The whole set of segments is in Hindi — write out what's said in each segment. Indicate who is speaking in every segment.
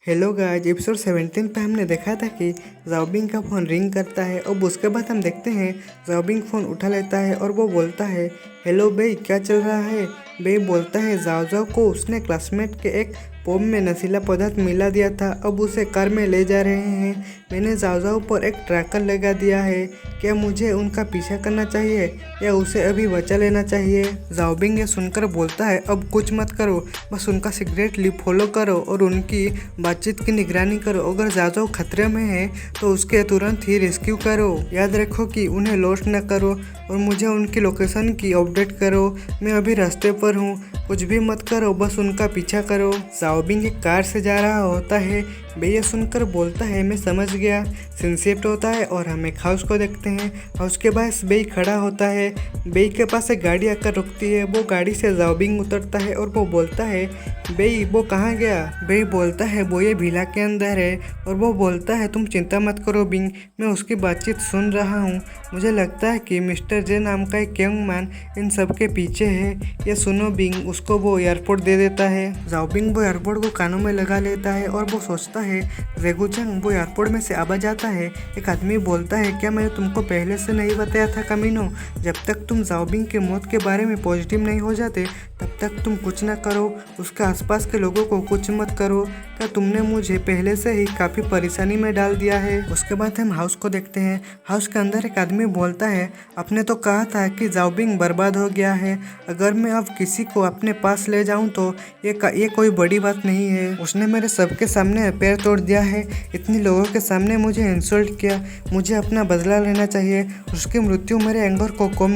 Speaker 1: हेलो गाइस, एपिसोड 17 पे हमने देखा था कि जाओबिंग का फ़ोन रिंग करता है। अब उसके बाद हम देखते हैं जाओबिंग फ़ोन उठा लेता है और वो बोलता है, हेलो बेई, क्या चल रहा है। बेई बोलता है जाओ जाओ को उसने क्लासमेट के एक पब में नशीला पदार्थ मिला दिया था, अब उसे कार में ले जा रहे हैं। मैंने जाओ जाओ पर एक ट्रैकर लगा दिया है, क्या मुझे उनका पीछा करना चाहिए या उसे अभी बचा लेना चाहिए। जाओबिंग ये सुनकर बोलता है, अब कुछ मत करो, बस उनका सीक्रेटली फॉलो करो और उनकी बातचीत की निगरानी करो। अगर जाओ जाओ खतरे में है तो उसके तुरंत ही रेस्क्यू करो। याद रखो कि उन्हें लॉस्ट न करो और मुझे उनकी लोकेशन की अपडेट करो। मैं अभी रास्ते पर हूँ, कुछ भी मत करो, बस उनका पीछा करो। जाओबिंग एक कार से जा रहा होता है। बेई ये सुनकर बोलता है, मैं समझ गया। सीन शिफ्ट होता है और हम एक हाउस को देखते हैं। हाउस के पास बेई खड़ा होता है। बेई के पास एक गाड़ी आकर रुकती है। वो गाड़ी से जाओबिंग उतरता है और वो बोलता है, बेई वो कहाँ गया। बेई बोलता है, वो ये विला के अंदर है। और वो बोलता है, तुम चिंता मत करो बिंग, मैं उसकी बातचीत सुन रहा हूँ। मुझे लगता है कि मिस्टर जे नाम का एक यंग मैन इन सब के पीछे है। ये सुनो बिंग, उसको वो एयरपोर्ट दे देता है। जाओबिंग वो एयरपोर्ट को कानों में लगा लेता है और वो सोचता है जेगुचेंग। वो एयरपोर्ट में से आवाज आता है। एक आदमी बोलता है, क्या मैंने तुमको पहले से नहीं बताया था कमीनो, जब तक तुम जाओबिंग की मौत के बारे में पॉजिटिव नहीं हो जाते तब तक तुम कुछ ना करो, उसके आसपास के लोगों को कुछ मत करो। क्या तुमने मुझे पहले से ही काफ़ी परेशानी में डाल दिया है। उसके बाद हम हाउस को देखते हैं। हाउस के अंदर एक आदमी बोलता है, आपने तो कहा था कि जाओबिंग बर्बाद हो गया है, अगर मैं अब किसी को अपने पास ले जाऊं तो ये कोई बड़ी बात नहीं है। उसने मेरे सबके सामने पैर तोड़ दिया है, इतने लोगों के सामने मुझे इंसल्ट किया, मुझे अपना बदला लेना चाहिए। उसकी मृत्यु मेरे एंगर को कम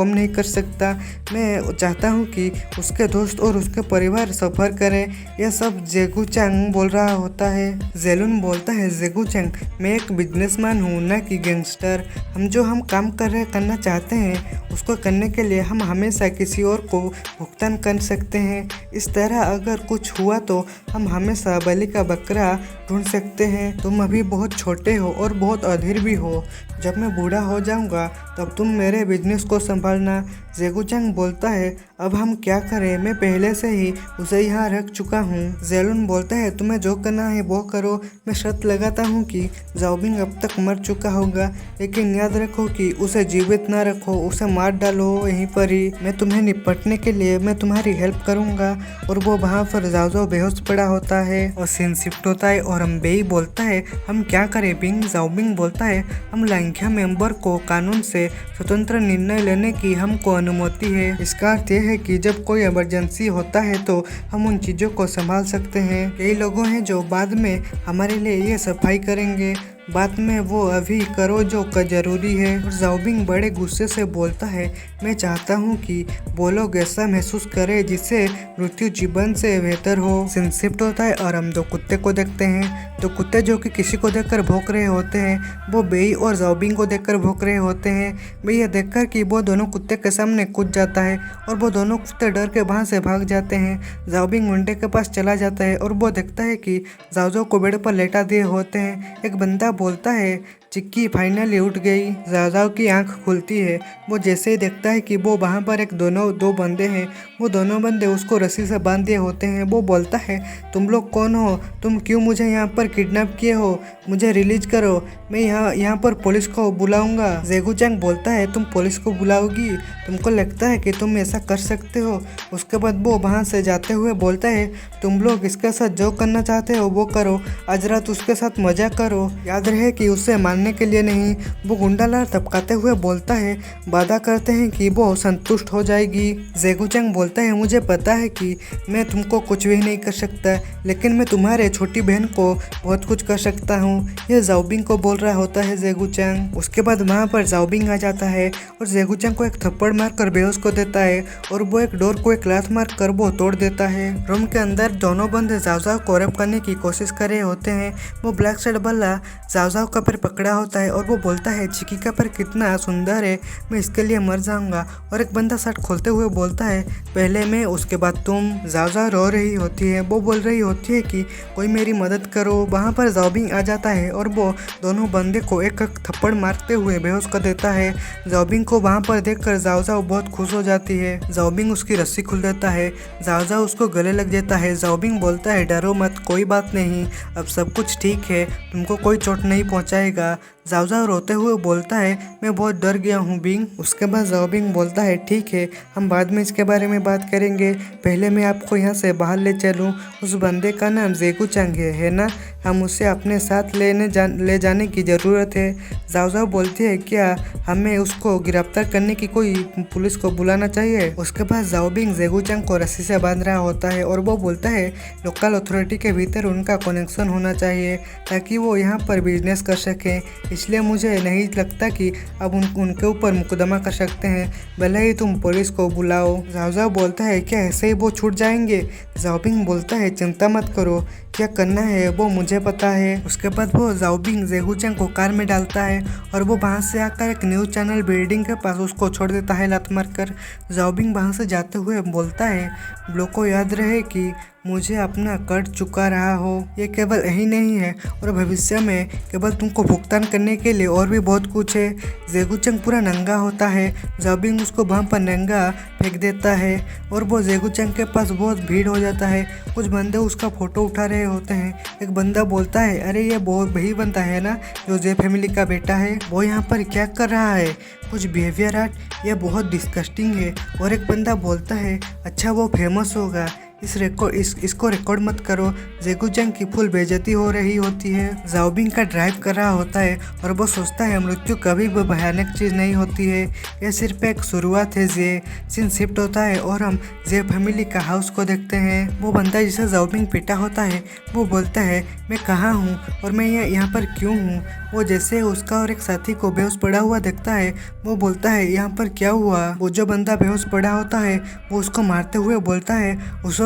Speaker 1: नहीं कर सकता। मैं चाहता हूँ कि उसके दोस्त और उसके परिवार सफ़र करें। यह सब जेगुचेंग बोल रहा होता है। जेलुन बोलता है, जेगुचेंग मैं एक बिजनेसमैन हूँ, ना कि गैंगस्टर। हम काम करना चाहते हैं उसको करने के लिए हम हमेशा किसी और को भुगतान कर सकते हैं। इस तरह अगर कुछ हुआ तो हम हमेशा बलि का बकरा ढूंढ सकते हैं। तुम अभी बहुत छोटे हो और बहुत अधीर भी हो, जब मैं बूढ़ा हो जाऊंगा तब तुम मेरे बिजनेस को संभालना। जेगुचेंग बोलता है, अब हम क्या करें, मैं पहले से ही उसे यहाँ रख चुका हूँ। जेलुन बोलता है, तुम्हें जो करना है वो करो, मैं शर्त लगाता हूँ कि जाओबिंग अब तक मर चुका होगा, लेकिन याद रखो कि उसे जीवित ना रखो, उसे मार डालो यहीं पर ही। मैं तुम्हें निपटने के लिए मैं तुम्हारी हेल्प करूँगा। और वो वहाँ पर जाओ जाओ बेहोश पड़ा होता है और सीन शिफ्ट होता है और हम बेई बोलता है, हम क्या करें बिंग। जाओबिंग बोलता है, हम लांघ्या मेंबर को कानून से स्वतंत्र निर्णय लेने की हमको अनुमति है। इसका अर्थ यह है कि जब कोई इमरजेंसी होता है तो हम उन चीज़ों को संभाल सकते हैं। कई लोगों हैं जो बाद में हमारे लिए ये सफाई करेंगे, बाद में वो अभी करो जो जरूरी है। और जाओबिंग बड़े गुस्से से बोलता है, मैं चाहता हूँ कि वो लोग ऐसा महसूस करें जिससे मृत्यु जीवन से बेहतर हो। सीन शिफ्ट होता है और हम दो कुत्ते को देखते हैं। दो कुत्ते जो कि किसी को देखकर भौंक रहे होते हैं, वो बेई और जाओबिंग को देखकर भौंक रहे होते हैं। बेई यह देखकर कि वो दोनों कुत्ते के सामने कूद जाता है और वो दोनों कुत्ते डर के वहाँ से भाग जाते हैं। जाओबिंग मुंडे के पास चला जाता है और वो देखता है कि जाओ जाओ को बेड पर लेटा दिए होते हैं। एक बंदा बोलता है, चिक्की फाइनली उठ गई। जाओ जाओ की आंख खुलती है। वो जैसे ही देखता है कि वो वहाँ पर दो बंदे हैं, वो दोनों बंदे उसको रस्सी से बांध दिए होते हैं। वो बोलता है, तुम लोग कौन हो, तुम क्यों मुझे यहाँ पर किडनैप किए हो, मुझे रिलीज करो, मैं यहाँ पर पुलिस को बुलाऊंगा। जेगुचेंग बोलता है, तुम पुलिस को बुलाओगी, तुमको लगता है कि तुम ऐसा कर सकते हो। उसके बाद वो वहाँ से जाते हुए बोलता है, तुम लोग इसके साथ जो करना चाहते हो वो करो, आज रात उसके साथ मजा करो, याद रहे कि उसे मारने के लिए नहीं। वो गुंडालार टपकाते हुए बोलता है, वादा करते हैं कि वो संतुष्ट हो जाएगी। जेगुचेंग बोलता है, मुझे पता है कि मैं तुमको कुछ भी नहीं कर सकता, लेकिन मैं तुम्हारे छोटी बहन को बहुत कुछ कर सकता हूँ। यह जाओबिंग को बोल रहा होता है जेगुचेंग। उसके बाद वहाँ पर जाओबिंग आ जाता है और जेगुचेंग को एक थप्पड़ मारकर बेहोश को देता है और वो एक डोर को एक लात मार कर वो तोड़ देता है। रूम के अंदर दोनों बंदे जाओ जाओ को रेप करने की कोशिश कर रहे होते हैं। वो ब्लैक शर्ट वाला जाओ जाओ का पैर पकड़ा होता है और वो बोलता है चिकिका पर कितना सुंदर है, मैं इसके लिए मर जाऊंगा। और एक बंदा शर्ट खोलते हुए बोलता है पहले मैं उसके बाद तुम। जाओ रो रही होती है, वो बोल रही होती है कि कोई मेरी मदद करो। वहाँ पर जाओबिंग आ जाता है और वो दोनों बंदे को एक थप्पड़ मारते हुए बेहोश कर देता है। जाओबिंग को वहाँ पर देखकर जाओ बहुत खुश हो जाती है। जाओबिंग उसकी रस्सी खुल देता है, जाओ उसको गले लग जाता है। जाओबिंग बोलता है डरो मत, कोई बात नहीं, अब सब कुछ ठीक है, तुमको कोई चोट नहीं पहुँचाएगा। जाओ रोते हुए बोलता है मैं बहुत डर गया हूँ बिंग। उसके बाद जाओबिंग बोलता है ठीक है, हम बाद में इसके बारे में बात करेंगे, पहले मैं आपको यहाँ से बाहर ले चलूँ। उस बंदे का नाम जेगू चंग है ना, हम उसे अपने साथ ले जाने की ज़रूरत है। जाओ बोलती है क्या हमें उसको गिरफ्तार करने की कोई पुलिस को बुलाना चाहिए। उसके बाद जाओबिंग जेगू चंग को रस्सी से बांध रहा होता है और वो बोलता है लोकल अथॉरिटी के भीतर उनका कनेक्शन होना चाहिए ताकि वो यहाँ पर बिजनेस कर सकें, इसलिए मुझे नहीं लगता कि अब उनके ऊपर मुकदमा कर सकते हैं, भले ही तुम पुलिस को बुलाओ। जाओ बोलता है क्या ऐसे ही वो छूट जाएंगे। जाओबिंग बोलता है चिंता मत करो, क्या करना है वो मुझे पता है। उसके बाद वो जाओबिंग जेगू चंग को कार में डालता है और वो वहाँ से आकर एक न्यूज़ चैनल बिल्डिंग के पास उसको छोड़ देता है लात मारकर। जाओबिंग वहाँ से जाते हुए बोलता है लोगों को याद रहे कि मुझे अपना कर चुका रहा हो, ये केवल यही नहीं है और भविष्य में केवल तुमको भुगतान करने के लिए और भी बहुत कुछ है। जेगू चंग पूरा नंगा होता है, जाओबिंग उसको वहाँ पर नंगा फेंक देता है और वो जेगू चंग के पास बहुत भीड़ हो जाता है। कुछ बंदे उसका फोटो उठा रहे होते हैं। एक बंदा बोलता है अरे ये बहुत वही बंदा है ना जो जे फैमिली का बेटा है, वो यहाँ पर क्या कर रहा है, कुछ बिहेवियर आर्ट, यह बहुत डिस्गस्टिंग है। और एक बंदा बोलता है अच्छा वो फेमस होगा, इसको रिकॉर्ड मत करो। जेगू चंग की फुल बेइज्जती हो रही होती है। जाओबिंग का ड्राइव कर रहा होता है और वो सोचता है मृत्यु कभी भी भयानक चीज़ नहीं होती है, यह सिर्फ एक शुरुआत है। जे सीन शिफ्ट होता है और हम जे फैमिली का हाउस को देखते हैं। वो बंदा जिसे जाओबिंग पीटा होता है वो बोलता है मैं कहाँ हूँ और मैं यहाँ पर क्यों हूँ। वो जैसे उसका और एक साथी को बेहोश पड़ा हुआ देखता है वो बोलता है यहाँ पर क्या हुआ। वो जो बंदा बेहोश पड़ा होता है वो उसको मारते हुए बोलता है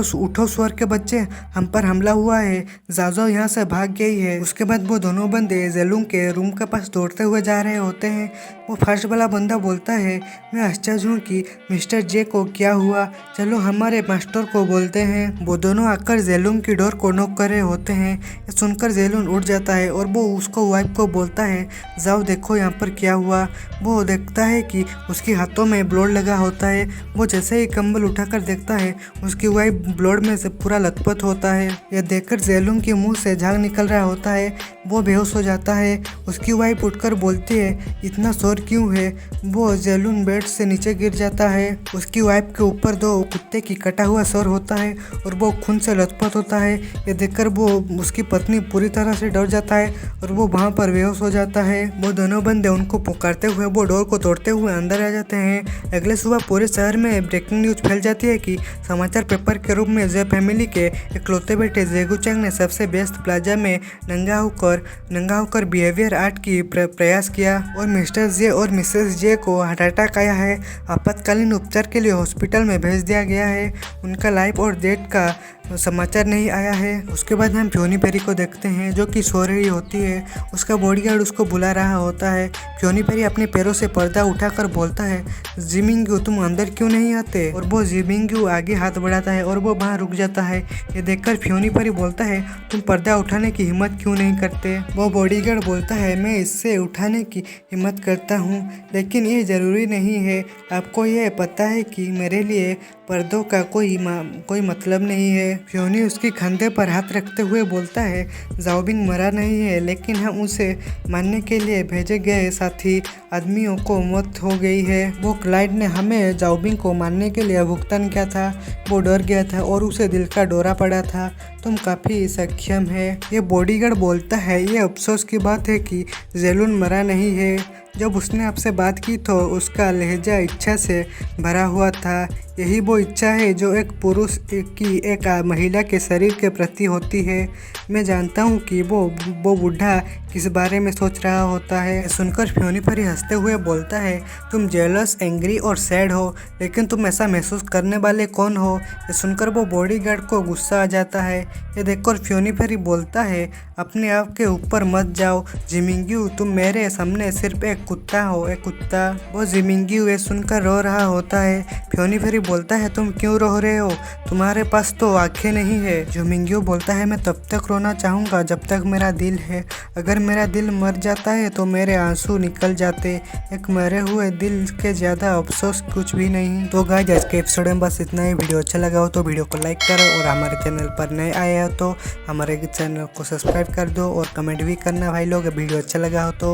Speaker 1: उठो स्वर के बच्चे, हम पर हमला हुआ है, जाओ यहाँ से भाग गई है। उसके बाद वो दोनों बंदे जेलुंग के रूम के पास दौड़ते हुए जा रहे होते हैं। वो फर्स्ट वाला बंदा बोलता है मैं आश्चर्य हूँ कि मिस्टर जे को क्या हुआ, चलो हमारे मास्टर को बोलते हैं। वो दोनों आकर जेलुंग की डोर को नॉक कर रहे होते हैं। ये सुनकर जेलुंग उठ जाता है और वो उसको वाइफ को बोलता है जाओ देखो यहाँ पर क्या हुआ। वो देखता है कि उसके हाथों में ब्लड लगा होता है। वो जैसे ही कंबल उठाकर देखता है उसकी वाइफ ब्लड में से पूरा लथपथ होता है। यह देखकर जेलुंग के मुंह से झाग निकल रहा होता है, वो बेहोश हो जाता है। उसकी वाइफ उठकर बोलती है इतना शोर क्यों है। वो जेलुंग बेड से नीचे गिर जाता है। उसकी वाइफ के ऊपर दो कुत्ते की कटा हुआ सर होता है और वो खून से लथपथ होता है। यह देखकर वो उसकी पत्नी पूरी तरह से डर जाता है और वो वहाँ पर बेहोश हो जाता है। वो दोनों बंदे उनको पुकारते हुए वो डोर को तोड़ते हुए अंदर आ जाते हैं। अगले सुबह पूरे शहर में ब्रेकिंग न्यूज फैल जाती है कि समाचार पेपर के रूप में जे फैमिली के इकलौते बेटे जेगू चंग ने सबसे बेस्ट प्लाजा में नंगा होकर बिहेवियर आर्ट की प्रयास किया और मिस्टर जे और मिसेस जे को हार्ट अटैक आया है। आपातकालीन उपचार के लिए हॉस्पिटल में भेज दिया गया है। उनका लाइफ और डेथ का समाचार नहीं आया है। उसके बाद हम फ्योनी पेरी को देखते हैं जो कि सो रही होती है। उसका बॉडीगार्ड उसको बुला रहा होता है। फ्योनी पेरी अपने पैरों से पर्दा उठाकर बोलता है जिमिंग्यू तुम अंदर क्यों नहीं आते। और वो जिमिंग्यू आगे हाथ बढ़ाता है और वो वहाँ रुक जाता है। ये देखकर फ्योनी पेरी बोलता है तुम पर्दा उठाने की हिम्मत क्यों नहीं करते। वो बॉडीगार्ड बोलता है मैं इससे उठाने की हिम्मत करता हूँ लेकिन ये ज़रूरी नहीं है, आपको ये पता है कि मेरे लिए पर्दों का कोई मतलब नहीं है। फ्योनी उसके कंधे पर हाथ रखते हुए बोलता है जाओबिंग मरा नहीं है लेकिन हम उसे मारने के लिए भेजे गए साथी आदमियों को मौत हो गई है। वो क्लाइड ने हमें जाओबिंग को मारने के लिए भुगतान किया था, वो डर गया था और उसे दिल का दौरा पड़ा था, तुम काफ़ी सक्षम है। ये बॉडीगार्ड बोलता है ये अफसोस की बात है कि जेलुन मरा नहीं है, जब उसने आपसे बात की तो उसका लहजा इच्छा से भरा हुआ था, यही वो इच्छा है जो एक पुरुष की एक महिला के शरीर के प्रति होती है। मैं जानता हूँ कि वो बूढ़ा किस बारे में सोच रहा होता है। सुनकर फ्योनी फेरी हंसते हुए बोलता है, तुम जेलस, एंग्री और सैड हो, लेकिन तुम ऐसा महसूस करने वाले कौन हो? ये सुनकर वो बॉडीगार्ड को गुस्सा आ जाता है। ये देखकर फ्योनी फेरी बोलता है, अपने आप के ऊपर मत जाओ जिमिंग्यू, तुम मेरे सामने सिर्फ एक कुत्ता हो, एक कुत्ता। वो जिमिंग्यू ये सुनकर रो रहा होता है। फ्योनी फेरी बोलता है, तुम क्यों रो रहे हो? तुम्हारे पास तो आंखें नहीं है। जिमिंग्यू बोलता है, मैं तब तक रोना चाहूँगा जब तक मेरा दिल है। अगर मेरा दिल मर जाता है तो मेरे आंसू निकल जाते। एक मरे हुए दिल के ज़्यादा अफसोस कुछ भी नहीं। तो गाइस आज के एपिसोड में बस इतना ही। वीडियो अच्छा लगा हो तो वीडियो को लाइक करो और हमारे चैनल पर नए आए हो तो हमारे चैनल को सब्सक्राइब कर दो और कमेंट भी करना भाई लोग, वीडियो अच्छा लगा हो तो।